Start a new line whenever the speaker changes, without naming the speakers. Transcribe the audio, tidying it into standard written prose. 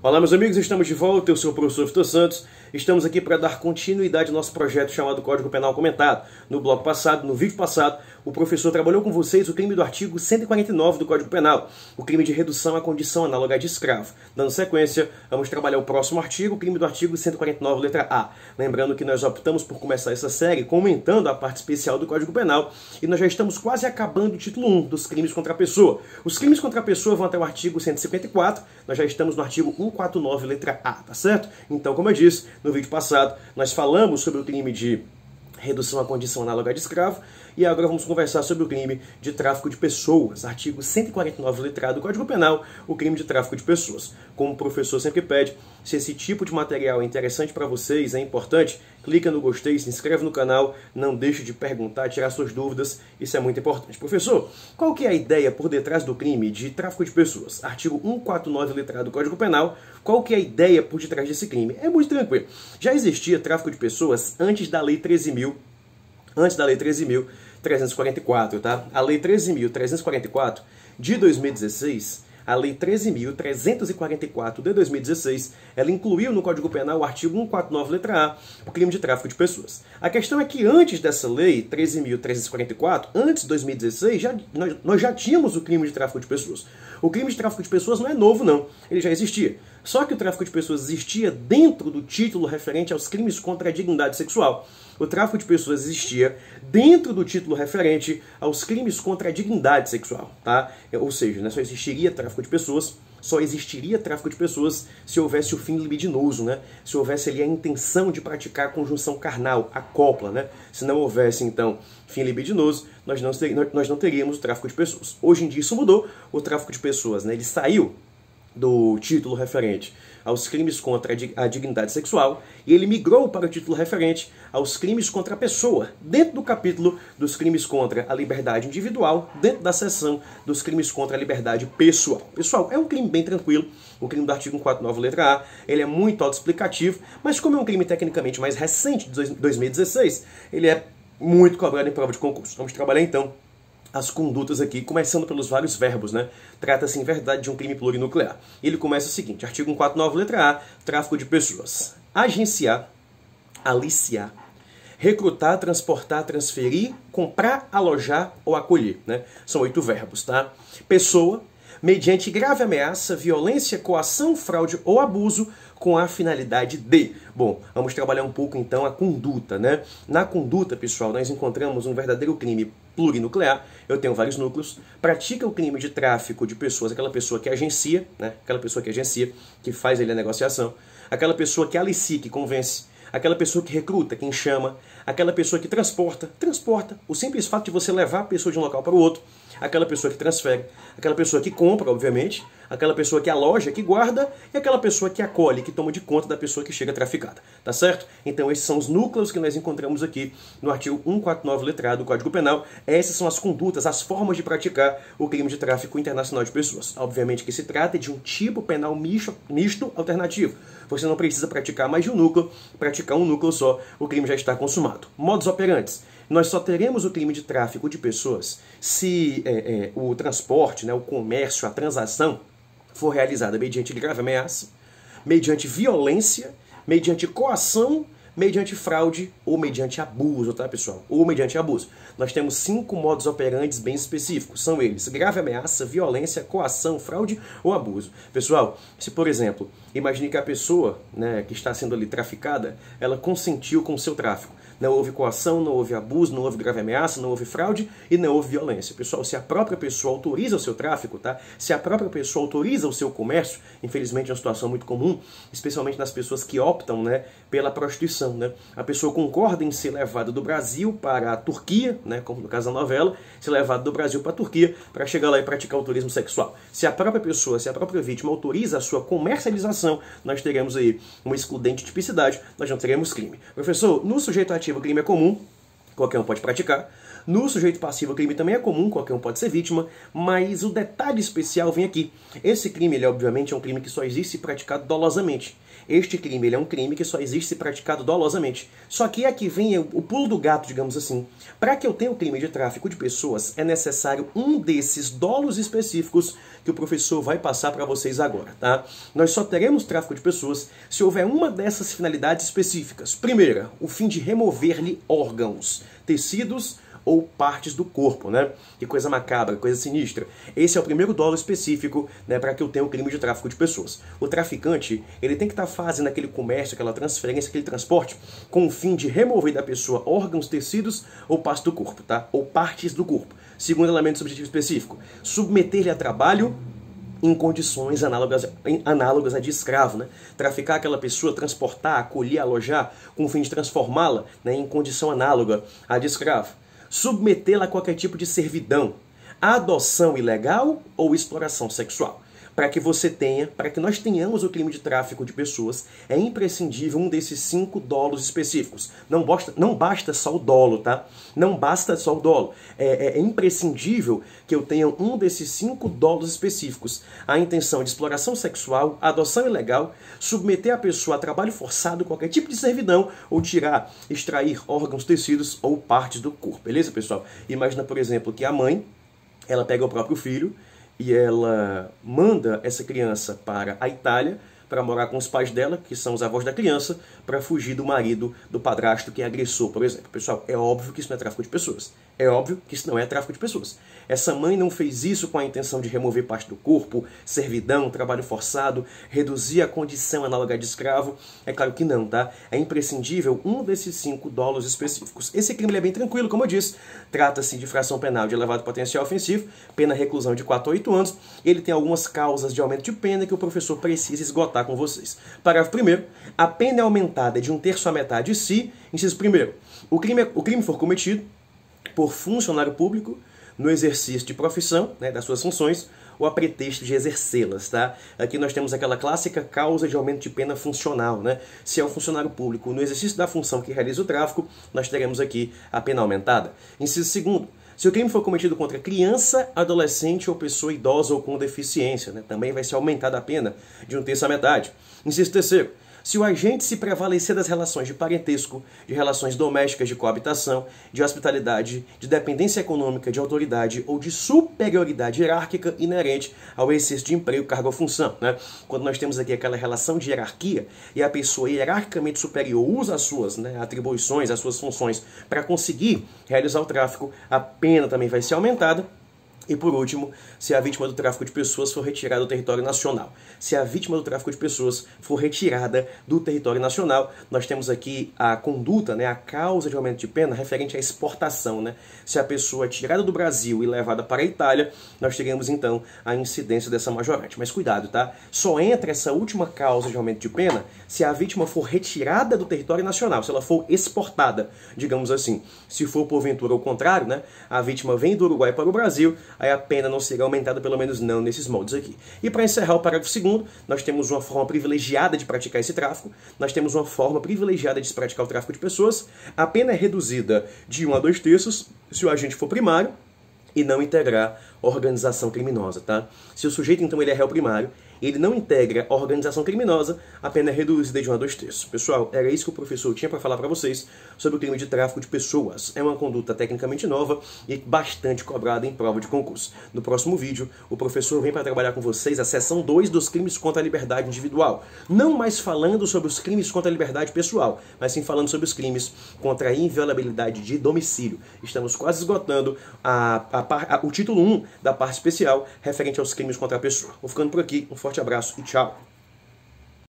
Olá meus amigos, estamos de volta, eu sou o professor Vitor Santos. Estamos aqui para dar continuidade ao nosso projeto chamado Código Penal Comentado. No bloco passado, no vídeo passado, o professor trabalhou com vocês o crime do artigo 149 do Código Penal, o crime de redução à condição análoga de escravo. Dando sequência, vamos trabalhar o próximo artigo, o crime do artigo 149, letra A. Lembrando que nós optamos por começar essa série comentando a parte especial do Código Penal e nós já estamos quase acabando o título 1 dos crimes contra a pessoa. Os crimes contra a pessoa vão até o artigo 154, nós já estamos no artigo 149, letra A, tá certo? Então, como eu disse, no vídeo passado, nós falamos sobre o crime de redução à condição análoga de escravo e agora vamos conversar sobre o crime de tráfico de pessoas, artigo 149, letra A do Código Penal, o crime de tráfico de pessoas. Como o professor sempre pede, se esse tipo de material é interessante para vocês, é importante, clica no gostei, se inscreve no canal, não deixe de perguntar, tirar suas dúvidas, isso é muito importante. Professor, qual que é a ideia por detrás do crime de tráfico de pessoas? Artigo 149, letra A do Código Penal, qual que é a ideia por detrás desse crime? É muito tranquilo. Já existia tráfico de pessoas antes da Lei 13.344, tá? A Lei 13.344 de 2016, a Lei 13.344 de 2016, ela incluiu no Código Penal o artigo 149, letra A, o crime de tráfico de pessoas. A questão é que antes dessa Lei 13.344, antes de 2016, nós já tínhamos o crime de tráfico de pessoas. O crime de tráfico de pessoas não é novo, não. Ele já existia. Só que o tráfico de pessoas existia dentro do título referente aos crimes contra a dignidade sexual. O tráfico de pessoas existia dentro do título referente aos crimes contra a dignidade sexual, tá? Ou seja, né, só existiria tráfico de pessoas se houvesse o fim libidinoso, né? Se houvesse ali a intenção de praticar a conjunção carnal, a cópula, né? Se não houvesse, então, fim libidinoso, nós não teríamos o tráfico de pessoas. Hoje em dia isso mudou, o tráfico de pessoas, né, ele saiu do título referente aos crimes contra a dignidade sexual e ele migrou para o título referente aos crimes contra a pessoa, dentro do capítulo dos crimes contra a liberdade individual, dentro da seção dos crimes contra a liberdade pessoal. Pessoal, é um crime bem tranquilo, o crime do artigo 149, letra A, ele é muito autoexplicativo, mas como é um crime tecnicamente mais recente, de 2016, ele é muito cobrado em prova de concurso. Vamos trabalhar então as condutas aqui, começando pelos vários verbos, né? Trata-se, em verdade, de um crime plurinuclear. E ele começa o seguinte, artigo 149, letra A, tráfico de pessoas. Agenciar, aliciar, recrutar, transportar, transferir, comprar, alojar ou acolher, né? São 8 verbos, tá? Pessoa, mediante grave ameaça, violência, coação, fraude ou abuso, com a finalidade de... Bom, vamos trabalhar um pouco então a conduta, né? Na conduta, pessoal, nós encontramos um verdadeiro crime plurinuclear. Eu tenho vários núcleos. Pratica o crime de tráfico de pessoas, aquela pessoa que agencia, né? Aquela pessoa que agencia, que faz ali a negociação. Aquela pessoa que alicia, que convence. Aquela pessoa que recruta, quem chama. Aquela pessoa que transporta. O simples fato de você levar a pessoa de um local para o outro. Aquela pessoa que transfere. Aquela pessoa que compra, obviamente. Aquela pessoa que aloja, que guarda. E aquela pessoa que acolhe, que toma de conta da pessoa que chega traficada. Tá certo? Então esses são os núcleos que nós encontramos aqui no artigo 149, letra A do Código Penal. Essas são as condutas, as formas de praticar o crime de tráfico internacional de pessoas. Obviamente que se trata de um tipo penal misto alternativo. Você não precisa praticar mais de um núcleo. Praticar um núcleo só, o crime já está consumado. Modus operantes. Nós só teremos o crime de tráfico de pessoas se o transporte, né, o comércio, a transação for realizada mediante grave ameaça, mediante violência, mediante coação, mediante fraude ou mediante abuso, tá, pessoal? Ou mediante abuso. Nós temos 5 modus operantes bem específicos. São eles: grave ameaça, violência, coação, fraude ou abuso. Pessoal, se, por exemplo, imagine que a pessoa, né, que está sendo ali traficada, ela consentiu com o seu tráfico. Não houve coação, não houve abuso, não houve grave ameaça, não houve fraude e não houve violência. Pessoal, se a própria pessoa autoriza o seu tráfico, tá? Se a própria pessoa autoriza o seu comércio, infelizmente é uma situação muito comum, especialmente nas pessoas que optam, né, pela prostituição, né? A pessoa concorda em ser levada do Brasil para a Turquia, né, como no caso da novela, ser levada do Brasil para a Turquia para chegar lá e praticar o turismo sexual. Se a própria pessoa, se a própria vítima autoriza a sua comercialização, nós teremos aí uma excludente de tipicidade, nós não teremos crime. Professor, no sujeito ativo o crime é comum, qualquer um pode praticar. No sujeito passivo, o crime também é comum, qualquer um pode ser vítima, mas o detalhe especial vem aqui. Esse crime, ele obviamente é um crime que só existe se praticado dolosamente. Este crime, ele é um crime que só existe se praticado dolosamente. Só que aqui vem o pulo do gato, digamos assim. Para que eu tenha o crime de tráfico de pessoas, é necessário um desses dolos específicos que o professor vai passar para vocês agora, tá? Nós só teremos tráfico de pessoas se houver uma dessas finalidades específicas. Primeira, o fim de remover-lhe órgãos, tecidos ou partes do corpo, né? Que coisa macabra, coisa sinistra. Esse é o primeiro dolo específico, né, para que eu tenha o crime de tráfico de pessoas. O traficante, ele tem que estar fazendo aquele comércio, aquela transferência, aquele transporte, com o fim de remover da pessoa órgãos, tecidos ou partes do corpo, tá? Ou partes do corpo. Segundo elemento subjetivo específico, submeter-lhe a trabalho em condições análogas a de escravo, né? Traficar aquela pessoa, transportar, acolher, alojar, com o fim de transformá-la, né, em condição análoga à de escravo. Submetê-la a qualquer tipo de servidão, adoção ilegal ou exploração sexual. Para que você tenha, para que nós tenhamos o crime de tráfico de pessoas, é imprescindível um desses 5 dolos específicos. Não basta só o dolo, tá? Não basta só o dolo. É imprescindível que eu tenha um desses 5 dolos específicos. A intenção de exploração sexual, adoção ilegal, submeter a pessoa a trabalho forçado, qualquer tipo de servidão, ou extrair órgãos, tecidos ou partes do corpo. Beleza, pessoal? Imagina, por exemplo, que a mãe, ela pega o próprio filho, e ela manda essa criança para a Itália para morar com os pais dela, que são os avós da criança, para fugir do marido, do padrasto que é agressor, por exemplo. Pessoal, é óbvio que isso não é tráfico de pessoas. É óbvio que isso não é tráfico de pessoas. Essa mãe não fez isso com a intenção de remover parte do corpo, servidão, trabalho forçado, reduzir a condição análoga de escravo. É claro que não, tá? É imprescindível um desses 5 dolos específicos. Esse crime é bem tranquilo, como eu disse. Trata-se de infração penal de elevado potencial ofensivo, pena reclusão de 4 a 8 anos. Ele tem algumas causas de aumento de pena que o professor precisa esgotar com vocês. Parágrafo 1º. A pena é aumentada de 1/3 à metade se, inciso 1º, o crime for cometido por funcionário público no exercício de profissão, né, das suas funções, ou a pretexto de exercê-las, tá? Aqui nós temos aquela clássica causa de aumento de pena funcional, né? Se é um funcionário público no exercício da função que realiza o tráfico, nós teremos aqui a pena aumentada. Inciso 2º. Se o crime for cometido contra criança, adolescente ou pessoa idosa ou com deficiência, né, também vai ser aumentada a pena de 1/3 à metade. Inciso 3º. Se o agente se prevalecer das relações de parentesco, de relações domésticas de coabitação, de hospitalidade, de dependência econômica, de autoridade ou de superioridade hierárquica inerente ao exercício de emprego, cargo ou função, né? Quando nós temos aqui aquela relação de hierarquia e a pessoa hierarquicamente superior usa as suas, né, atribuições, as suas funções para conseguir realizar o tráfico, a pena também vai ser aumentada. E por último, se a vítima do tráfico de pessoas for retirada do território nacional. Se a vítima do tráfico de pessoas for retirada do território nacional, nós temos aqui a conduta, né, a causa de aumento de pena referente à exportação, né? Se a pessoa é tirada do Brasil e levada para a Itália, nós teremos então a incidência dessa majorante. Mas cuidado, tá? Só entra essa última causa de aumento de pena se a vítima for retirada do território nacional, se ela for exportada, digamos assim. Se for porventura o contrário, né, a vítima vem do Uruguai para o Brasil, aí a pena não será aumentada, pelo menos não nesses moldes aqui. E para encerrar o parágrafo 2º, nós temos uma forma privilegiada de praticar esse tráfico, nós temos uma forma privilegiada de se praticar o tráfico de pessoas, a pena é reduzida de 1 a 2/3 se o agente for primário e não integrar organização criminosa, tá? Se o sujeito, então, ele é réu primário, ele não integra a organização criminosa, a pena é reduzida de 1 a 2/3. Pessoal, era isso que o professor tinha para falar para vocês sobre o crime de tráfico de pessoas. É uma conduta tecnicamente nova e bastante cobrada em prova de concurso. No próximo vídeo, o professor vem para trabalhar com vocês a seção 2 dos crimes contra a liberdade individual. Não mais falando sobre os crimes contra a liberdade pessoal, mas sim falando sobre os crimes contra a inviolabilidade de domicílio. Estamos quase esgotando o título 1 da parte especial referente aos crimes contra a pessoa. Vou ficando por aqui. Um forte abraço e tchau!